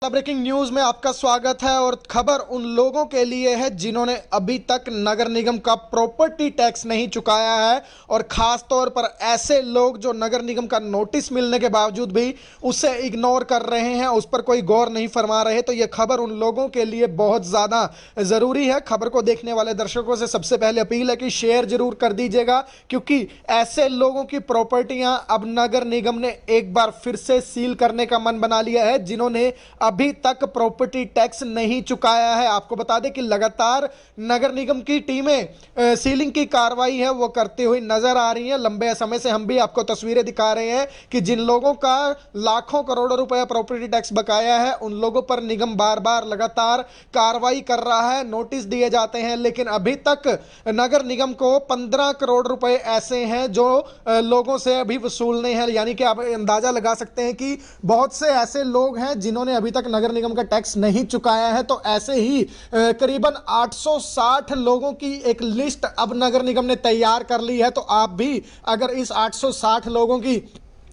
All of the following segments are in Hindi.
ब्रेकिंग न्यूज में आपका स्वागत है और खबर उन लोगों के लिए है जिन्होंने अभी तक नगर निगम का प्रॉपर्टी टैक्स नहीं चुकाया है और खास तौर पर ऐसे लोग जो नगर निगम का नोटिस मिलने के बावजूद भी उसे इग्नोर कर रहे हैं, उस पर कोई गौर नहीं फरमा रहे। तो यह खबर उन लोगों के लिए बहुत ज़्यादा ज़रूरी है। खबर को देखने वाले दर्शकों से सबसे पहले अपील है कि शेयर जरूर कर दीजिएगा, क्योंकि ऐसे लोगों की प्रॉपर्टियां अब नगर निगम ने एक बार फिर से सील करने का मन बना लिया है, जिन्होंने अभी तक प्रॉपर्टी टैक्स नहीं चुकाया है। आपको बता दें कि लगातार नगर निगम की टीमें सीलिंग की कार्रवाई है वो करती हुई नजर आ रही हैं। लंबे समय से हम भी आपको तस्वीरें दिखा रहे हैं कि जिन लोगों का लाखों करोड़ों रुपए प्रॉपर्टी टैक्स बकाया है उन लोगों पर निगम बार बार लगातार कार्रवाई कर रहा है, नोटिस दिए जाते हैं, लेकिन अभी तक नगर निगम को 15 करोड़ रुपए ऐसे हैं जो लोगों से अभी वसूलने हैं। यानी कि आप अंदाजा लगा सकते हैं कि बहुत से ऐसे लोग हैं जिन्होंने अभी तक नगर निगम का टैक्स नहीं चुकाया है। तो ऐसे ही करीबन 860 लोगों की एक लिस्ट अब नगर निगम ने तैयार कर ली है। तो आप भी अगर इस 860 लोगों की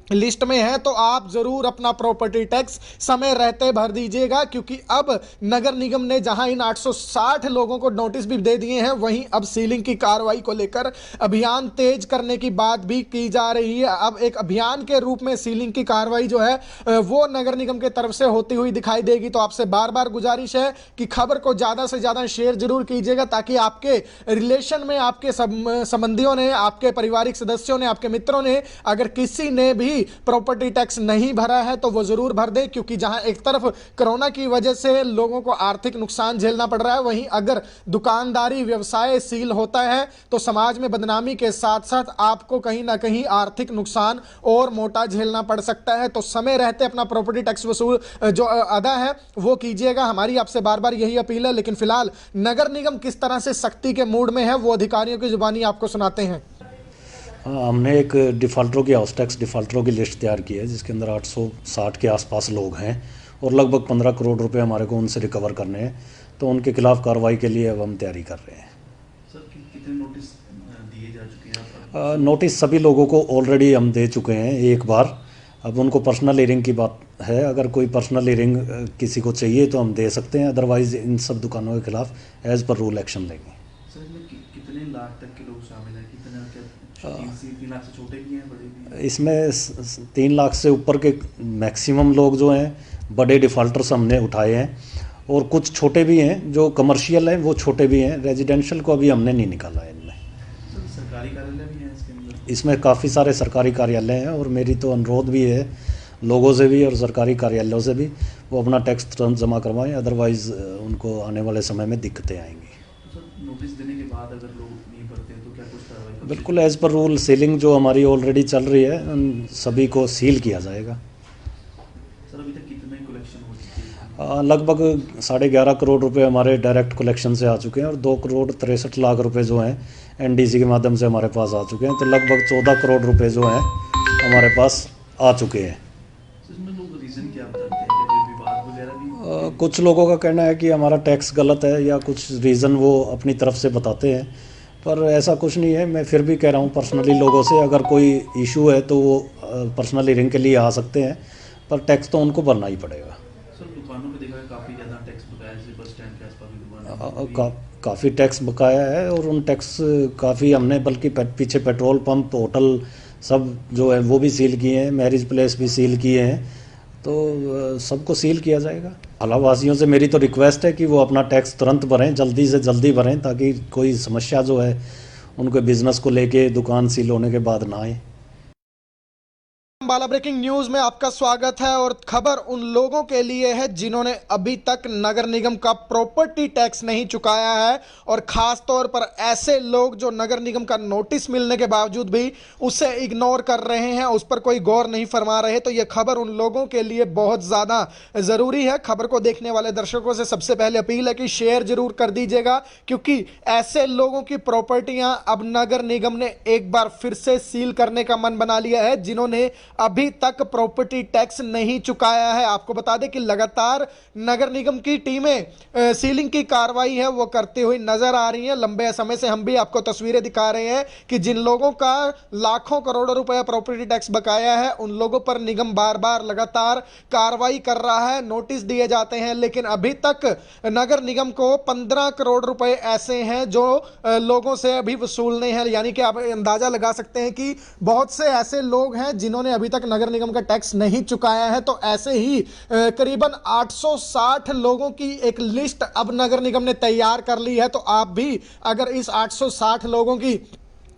लिस्ट में है तो आप जरूर अपना प्रॉपर्टी टैक्स समय रहते भर दीजिएगा, क्योंकि अब नगर निगम ने जहां इन 860 लोगों को नोटिस भी दे दिए हैं, वहीं अब सीलिंग की कार्रवाई को लेकर अभियान तेज करने की बात भी की जा रही है। अब एक अभियान के रूप में सीलिंग की कार्रवाई जो है वो नगर निगम की तरफ से होती हुई दिखाई देगी। तो आपसे बार बार गुजारिश है कि खबर को ज्यादा से ज्यादा शेयर जरूर कीजिएगा, ताकि आपके रिलेशन में आपके संबंधियों ने, आपके पारिवारिक सदस्यों ने, आपके मित्रों ने अगर किसी ने भी प्रॉपर्टी टैक्स नहीं भरा है तो वो जरूर भर दे। क्योंकि जहां एक तरफ कोरोना की वजह से लोगों को आर्थिक नुकसान झेलना पड़ रहा है, वहीं अगर दुकानदारी व्यवसाय सील होता है तो समाज में बदनामी के साथ साथ आपको कहीं ना कहीं आर्थिक नुकसान और मोटा झेलना पड़ सकता है। तो समय रहते अपना प्रॉपर्टी टैक्स वसूल जो अदा है वो कीजिएगा। हमारी आपसे बार बार यही अपील है। लेकिन फिलहाल नगर निगम किस तरह से सख्ती के मूड में है वो अधिकारियों की जुबानी आपको सुनाते हैं। हमने एक डिफ़ॉल्टरों की हाउस टैक्स डिफ़ॉल्टरों की लिस्ट तैयार की है, जिसके अंदर 860 के आसपास लोग हैं और लगभग 15 करोड़ रुपए हमारे को उनसे रिकवर करने हैं। तो उनके खिलाफ कार्रवाई के लिए अब हम तैयारी कर रहे हैं। सर कितने नोटिस दिए जा चुके हैं? नोटिस सभी लोगों को ऑलरेडी हम दे चुके हैं एक बार। अब उनको पर्सनल हियरिंग की बात है, अगर कोई पर्सनल हियरिंग किसी को चाहिए तो हम दे सकते हैं, अदरवाइज़ इन सब दुकानों के खिलाफ एज़ पर रूल एक्शन लेंगे। सर इसमें कितने लाख तक के लोग शामिल हैं? कितने 3 लाख से छोटे भी हैं, बड़े भी हैं? इसमें 3 लाख से ऊपर के मैक्सिमम लोग जो हैं बड़े डिफ़ॉल्टर्स हमने उठाए हैं, और कुछ छोटे भी हैं जो कमर्शियल हैं, वो छोटे भी हैं। रेजिडेंशियल को अभी हमने नहीं निकाला है इनमें। सर सरकारी कार्यालय भी हैं इसके अंदर? इसमें काफ़ी सारे सरकारी कार्यालय हैं और मेरी तो अनुरोध भी है लोगों से भी और सरकारी कार्यालयों से भी, वो अपना टैक्स तुरंत जमा करवाएं, अदरवाइज़ उनको आने वाले समय में दिक्कतें आएंगी। तो सर नोटिस देने के बाद अगर लोग नहीं भरते हैं तो क्या कुछ कार्रवाई? बिल्कुल एज़ पर रूल सीलिंग जो हमारी ऑलरेडी चल रही है उन सभी को सील किया जाएगा। सर अभी तक कितने कलेक्शन हो चुके हैं? लगभग 11.5 करोड़ रुपए हमारे डायरेक्ट कलेक्शन से आ चुके हैं और 2 करोड़ 63 लाख रुपए जो हैं एनडीसी के माध्यम से हमारे पास आ चुके हैं। तो लगभग 14 करोड़ रुपए जो हैं हमारे पास आ चुके हैं। सर इसमें लोग रीज़न क्या बताते हैं? क्या कोई विवाद वगैरह भी? कुछ लोगों का कहना है कि हमारा टैक्स गलत है, या कुछ रीज़न वो अपनी तरफ से बताते हैं, पर ऐसा कुछ नहीं है। मैं फिर भी कह रहा हूँ पर्सनली लोगों से, अगर कोई इशू है तो वो पर्सनल हियरिंग के लिए आ सकते हैं, पर टैक्स तो उनको भरना ही पड़ेगा। सर दुकानों पे देखा है काफ़ी ज़्यादा टैक्स बकाया है, जैसे बस स्टैंड के आसपास भी दुकान काफ़ी टैक्स बकाया है, और उन टैक्स काफ़ी हमने बल्कि पीछे पेट्रोल पंप, होटल सब जो है वो भी सील किए हैं, मैरिज प्लेस भी सील किए हैं। तो सबको सील किया जाएगा। आलावासियों से मेरी तो रिक्वेस्ट है कि वो अपना टैक्स तुरंत भरें, जल्दी से जल्दी भरें, ताकि कोई समस्या जो है उनके बिज़नेस को लेके दुकान सील होने के बाद ना आए। बाला ब्रेकिंग न्यूज में आपका स्वागत है और खबर उन लोगों के लिए है जिन्होंने अभी तक नगर निगम का प्रॉपर्टी टैक्स नहीं चुकाया है और खास तौर पर ऐसे लोग जो नगर निगम का नोटिस मिलने के बावजूद भी उसे इग्नोर कर रहे हैं, उस पर कोई गौर नहीं फरमा रहे। तो यह खबर उन लोगों के लिए बहुत ज़्यादा ज़रूरी है। खबर को देखने वाले दर्शकों से सबसे पहले अपील है कि शेयर जरूर कर दीजिएगा, क्योंकि ऐसे लोगों की प्रॉपर्टियां अब नगर निगम ने एक बार फिर से सील करने का मन बना लिया है, जिन्होंने अभी तक प्रॉपर्टी टैक्स नहीं चुकाया है। आपको बता दें कि लगातार नगर निगम की टीमें सीलिंग की कार्रवाई है वो करते हुए नजर आ रही हैं। लंबे समय से हम भी आपको तस्वीरें दिखा रहे हैं कि जिन लोगों का लाखों करोड़ों रुपए प्रॉपर्टी टैक्स बकाया है उन लोगों पर निगम बार बार लगातार कार्रवाई कर रहा है, नोटिस दिए जाते हैं, लेकिन अभी तक नगर निगम को 15 करोड़ रुपए ऐसे हैं जो लोगों से अभी वसूलने हैं। यानी कि आप अंदाजा लगा सकते हैं कि बहुत से ऐसे लोग हैं जिन्होंने अभी तक नगर निगम का टैक्स नहीं चुकाया है। तो ऐसे ही करीबन 860 लोगों की एक लिस्ट अब नगर निगम ने तैयार कर ली है। तो आप भी अगर इस 860 लोगों की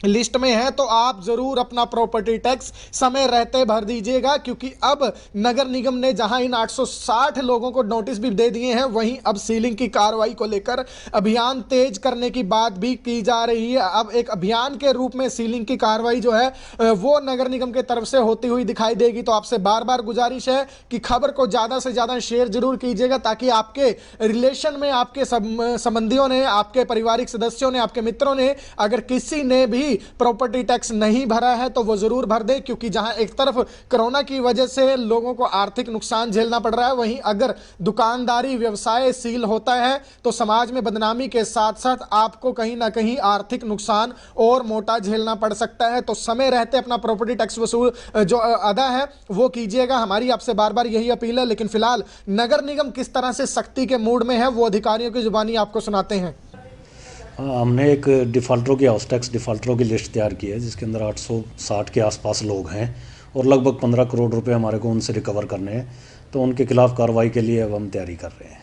लिस्ट में है तो आप जरूर अपना प्रॉपर्टी टैक्स समय रहते भर दीजिएगा, क्योंकि अब नगर निगम ने जहां इन 860 लोगों को नोटिस भी दे दिए हैं, वहीं अब सीलिंग की कार्रवाई को लेकर अभियान तेज करने की बात भी की जा रही है। अब एक अभियान के रूप में सीलिंग की कार्रवाई जो है वो नगर निगम की तरफ से होती हुई दिखाई देगी। तो आपसे बार बार गुजारिश है कि खबर को ज्यादा से ज्यादा शेयर जरूर कीजिएगा, ताकि आपके रिलेशन में, आपके संबंधियों ने, आपके पारिवारिक सदस्यों ने, आपके मित्रों ने अगर किसी ने भी प्रॉपर्टी टैक्स नहीं भरा है तो वो जरूर भर दे। क्योंकि जहां एक तरफ कोरोना की वजह से लोगों को आर्थिक नुकसान झेलना पड़ रहा है, वहीं अगर दुकानदारी व्यवसाय सील होता है तो समाज में बदनामी के साथ साथ आपको कहीं ना कहीं आर्थिक नुकसान और मोटा झेलना पड़ सकता है। तो समय रहते अपना प्रॉपर्टी टैक्स वसूल जो अदा है वो कीजिएगा, हमारी आपसे बार बार यही अपील है। लेकिन फिलहाल नगर निगम किस तरह से सख्ती के मूड में है वो अधिकारियों की जुबानी आपको सुनाते हैं। हमने एक डिफ़ॉल्टरों की, हाउस टैक्स डिफ़ॉल्टरों की लिस्ट तैयार की है, जिसके अंदर 860 के आसपास लोग हैं और लगभग 15 करोड़ रुपए हमारे को उनसे रिकवर करने हैं। तो उनके खिलाफ कार्रवाई के लिए अब हम तैयारी कर रहे हैं।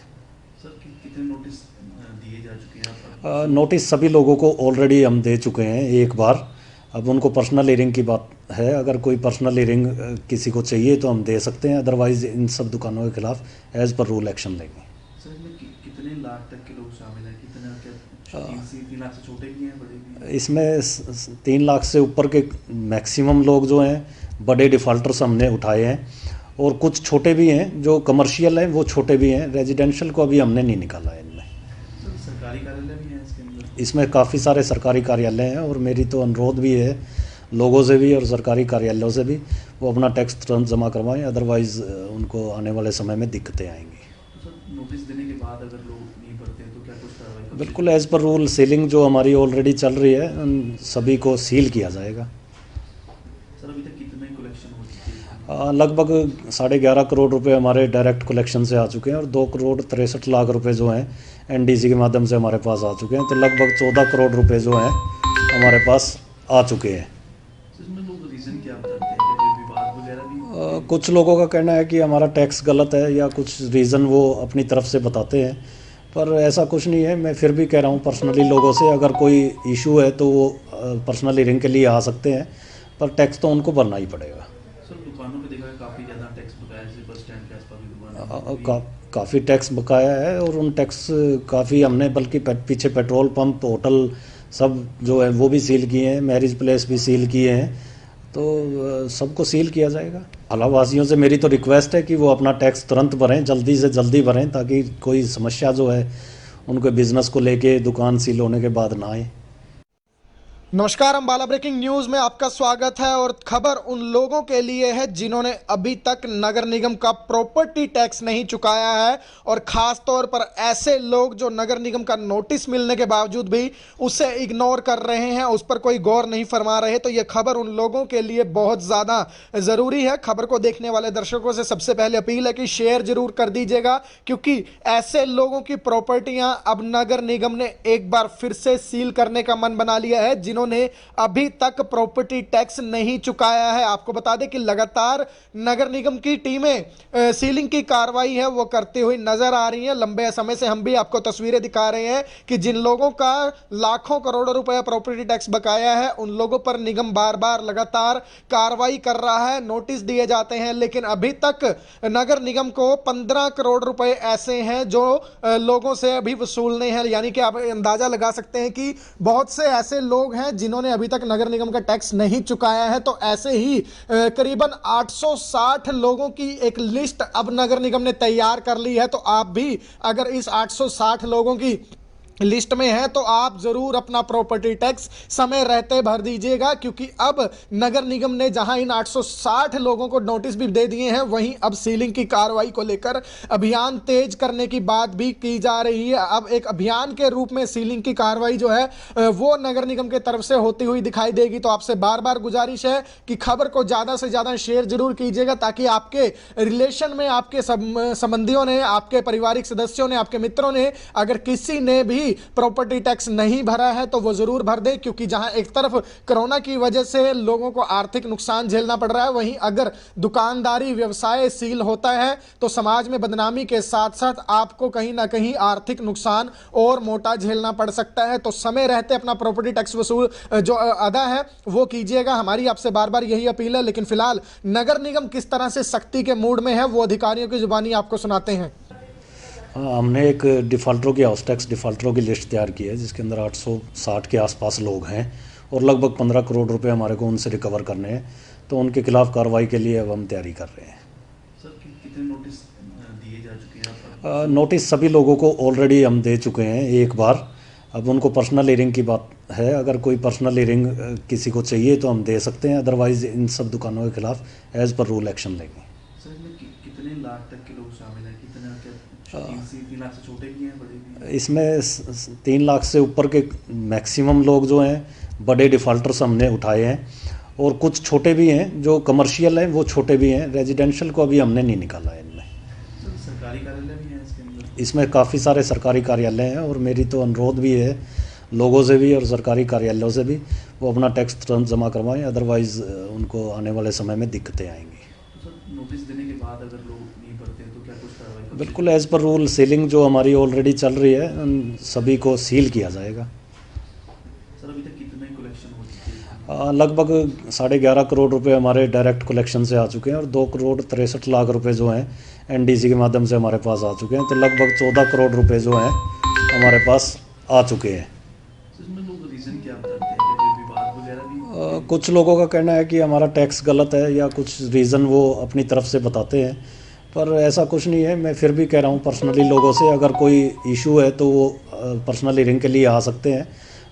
सर कितने नोटिस दिए जा चुके हैं? नोटिस सभी लोगों को ऑलरेडी हम दे चुके हैं एक बार। अब उनको पर्सनल हियरिंग की बात है, अगर कोई पर्सनल हियरिंग किसी को चाहिए तो हम दे सकते हैं, अदरवाइज़ इन सब दुकानों के खिलाफ एज़ पर रूल एक्शन लेंगे। सर इसमें कितने लाख तक के लोग शामिल हैं? कितने 3 लाख से छोटे भी हैं, बड़े भी हैं? इसमें 3 लाख से ऊपर के मैक्सिमम लोग जो हैं बड़े डिफ़ॉल्टर्स हमने उठाए हैं, और कुछ छोटे भी हैं जो कमर्शियल हैं, वो छोटे भी हैं। रेजिडेंशियल को अभी हमने नहीं निकाला है इनमें। सर सरकारी कार्यालय भी हैं इसके अंदर? इसमें काफ़ी सारे सरकारी कार्यालय हैं, और मेरी तो अनुरोध भी है लोगों से भी और सरकारी कार्यालयों से भी, वो अपना टैक्स तुरंत जमा करवाएं, अदरवाइज़ उनको आने वाले समय में दिक्कतें आएंगी। तो सर नोटिस देने के बाद अगर लोग नहीं भरते हैं तो क्या कुछ कार्रवाई? बिल्कुल एज़ पर रूल सीलिंग जो हमारी ऑलरेडी चल रही है, उन सभी को सील किया जाएगा। सर अभी तक कितने कलेक्शन हो चुके हैं? लगभग 11.5 करोड़ रुपए हमारे डायरेक्ट कलेक्शन से आ चुके हैं, और 2 करोड़ 63 लाख रुपए जो हैं एनडीसी के माध्यम से हमारे पास आ चुके हैं। तो लगभग 14 करोड़ रुपए जो हैं हमारे पास आ चुके हैं। इसमें लोग रीज़न क्या बताते हैं? क्या कोई विवाद वगैरह भी? कुछ लोगों का कहना है कि हमारा टैक्स गलत है, या कुछ रीज़न वो अपनी तरफ से बताते हैं, पर ऐसा कुछ नहीं है। मैं फिर भी कह रहा हूँ पर्सनली लोगों से, अगर कोई इशू है तो वो पर्सनल हियरिंग के लिए आ सकते हैं, पर टैक्स तो उनको भरना ही पड़ेगा। सर दुकानों पे देखा है काफ़ी ज़्यादा टैक्स बकाया है, जैसे बस स्टैंड के आसपास की दुकान काफ़ी टैक्स बकाया है, और उन टैक्स काफ़ी हमने बल्कि पीछे पेट्रोल पंप, होटल सब जो है वो भी सील किए हैं, मैरिज प्लेस भी सील किए हैं। तो सबको सील किया जाएगा। आलावासियों से मेरी तो रिक्वेस्ट है कि वो अपना टैक्स तुरंत भरें, जल्दी से जल्दी भरें, ताकि कोई समस्या जो है उनके बिजनेस को लेके दुकान सील होने के बाद ना आए। नमस्कार, अम्बाला ब्रेकिंग न्यूज में आपका स्वागत है। और खबर उन लोगों के लिए है जिन्होंने अभी तक नगर निगम का प्रॉपर्टी टैक्स नहीं चुकाया है, और खास तौर पर ऐसे लोग जो नगर निगम का नोटिस मिलने के बावजूद भी उसे इग्नोर कर रहे हैं, उस पर कोई गौर नहीं फरमा रहे। तो यह खबर उन लोगों के लिए बहुत ज़्यादा ज़रूरी है। खबर को देखने वाले दर्शकों से सबसे पहले अपील है कि शेयर जरूर कर दीजिएगा, क्योंकि ऐसे लोगों की प्रॉपर्टियां अब नगर निगम ने एक बार फिर से सील करने का मन बना लिया है, जिन्होंने अभी तक प्रॉपर्टी टैक्स नहीं चुकाया है। आपको बता दें कि लगातार नगर निगम की टीमें सीलिंग की कार्रवाई है वो करते हुए नजर आ रही हैं। लंबे समय से हम भी आपको तस्वीरें दिखा रहे हैं कि जिन लोगों का लाखों करोड़ों रुपए प्रॉपर्टी टैक्स बकाया है उन लोगों पर निगम बार बार लगातार कार्रवाई कर रहा है, नोटिस दिए जाते हैं, लेकिन अभी तक नगर निगम को 15 करोड़ रुपए ऐसे हैं जो लोगों से अभी वसूलने हैं। यानी कि आप अंदाजा लगा सकते हैं कि बहुत से ऐसे लोग हैं जिन्होंने अभी तक नगर निगम का टैक्स नहीं चुकाया है। तो ऐसे ही करीबन 860 लोगों की एक लिस्ट अब नगर निगम ने तैयार कर ली है। तो आप भी अगर इस 860 लोगों की लिस्ट में है तो आप जरूर अपना प्रॉपर्टी टैक्स समय रहते भर दीजिएगा, क्योंकि अब नगर निगम ने जहां इन 860 लोगों को नोटिस भी दे दिए हैं, वहीं अब सीलिंग की कार्रवाई को लेकर अभियान तेज करने की बात भी की जा रही है। अब एक अभियान के रूप में सीलिंग की कार्रवाई जो है वो नगर निगम की तरफ से होती हुई दिखाई देगी। तो आपसे बार बार गुजारिश है कि खबर को ज्यादा से ज्यादा शेयर जरूर कीजिएगा, ताकि आपके रिलेशन में, आपके संबंधियों ने, आपके पारिवारिक सदस्यों ने, आपके मित्रों ने अगर किसी ने भी प्रॉपर्टी टैक्स नहीं भरा है तो वो जरूर भर दे। क्योंकि जहां एक तरफ कोरोना की वजह से लोगों को आर्थिक नुकसान झेलना पड़ रहा है, वहीं अगर दुकानदारी व्यवसाय सील होता है तो समाज में बदनामी के साथ साथ आपको कहीं ना कहीं आर्थिक नुकसान और मोटा झेलना पड़ सकता है। तो समय रहते अपना प्रॉपर्टी टैक्स वसूल जो अदा है वो कीजिएगा, हमारी आपसे बार बार यही अपील है। लेकिन फिलहाल नगर निगम किस तरह से सख्ती के मूड में है वो अधिकारियों की जुबानी आपको सुनाते हैं। हमने एक डिफ़ॉल्टरों की, हाउस टैक्स डिफ़ॉल्टरों की लिस्ट तैयार की है, जिसके अंदर 860 के आसपास लोग हैं और लगभग 15 करोड़ रुपए हमारे को उनसे रिकवर करने हैं। तो उनके खिलाफ कार्रवाई के लिए अब हम तैयारी कर रहे हैं। सर कितने नोटिस दिए जा चुके हैं? नोटिस सभी लोगों को ऑलरेडी हम दे चुके हैं एक बार। अब उनको पर्सनल हियरिंग की बात है, अगर कोई पर्सनल हियरिंग किसी को चाहिए तो हम दे सकते हैं, अदरवाइज़ इन सब दुकानों के खिलाफ एज़ पर रूल एक्शन लेंगे। सर इसमें कितने लाख तक के लोग शामिल हैं? कितने 3 लाख से छोटे भी हैं, बड़े भी हैं? इसमें 3 लाख से ऊपर के मैक्सिमम लोग जो हैं बड़े डिफ़ॉल्टर्स हमने उठाए हैं, और कुछ छोटे भी हैं जो कमर्शियल हैं, वो छोटे भी हैं। रेजिडेंशियल को अभी हमने नहीं निकाला है इनमें। सर सरकारी कार्यालय भी हैं इसके अंदर? इसमें काफ़ी सारे सरकारी कार्यालय हैं, और मेरी तो अनुरोध भी है लोगों से भी और सरकारी कार्यालयों से भी, वो अपना टैक्स तुरंत जमा करवाएं, अदरवाइज़ उनको आने वाले समय में दिक्कतें आएंगी। तो सर नोटिस देने के बाद अगर लोग नहीं भरते हैं तो क्या कुछ कार्रवाई? बिल्कुल एज़ पर रूल सीलिंग जो हमारी ऑलरेडी चल रही है, उन सभी को सील किया जाएगा। सर अभी तक कितने कलेक्शन हो चुके हैं? लगभग 11.5 करोड़ रुपए हमारे डायरेक्ट कलेक्शन से आ चुके हैं, और 2 करोड़ 63 लाख रुपए जो हैं एनडीसी के माध्यम से हमारे पास आ चुके हैं। तो लगभग 14 करोड़ रुपए जो हैं हमारे पास आ चुके हैं। इसमें लोग रीज़न क्या बताते हैं? क्या कोई विवाद वगैरह भी? कुछ लोगों का कहना है कि हमारा टैक्स गलत है, या कुछ रीज़न वो अपनी तरफ से बताते हैं, पर ऐसा कुछ नहीं है। मैं फिर भी कह रहा हूँ पर्सनली लोगों से, अगर कोई इशू है तो वो पर्सनल हियरिंग के लिए आ सकते हैं,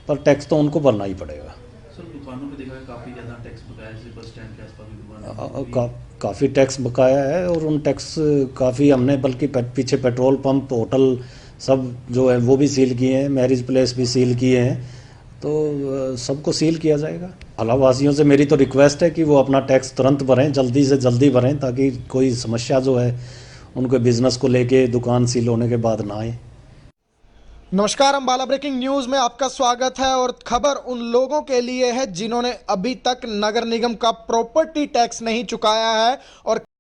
पर टैक्स तो उनको भरना ही पड़ेगा। सर दुकानों पे देखा है काफ़ी ज़्यादा टैक्स बकाया है, जैसे बस स्टैंड के आसपास की दुकान काफ़ी टैक्स बकाया है, और उन टैक्स काफ़ी हमने बल्कि पीछे पेट्रोल पंप, होटल सब जो है वो भी सील किए हैं, मैरिज प्लेस भी सील किए हैं। तो सबको सील किया जाएगा। आलावासियों से मेरी तो रिक्वेस्ट है कि वो अपना टैक्स तुरंत भरें, जल्दी से जल्दी भरें, ताकि कोई समस्या जो है उनके बिजनेस को लेके दुकान सील होने के बाद ना आए। नमस्कार, अम्बाला ब्रेकिंग न्यूज में आपका स्वागत है। और खबर उन लोगों के लिए है जिन्होंने अभी तक नगर निगम का प्रॉपर्टी टैक्स नहीं चुकाया है और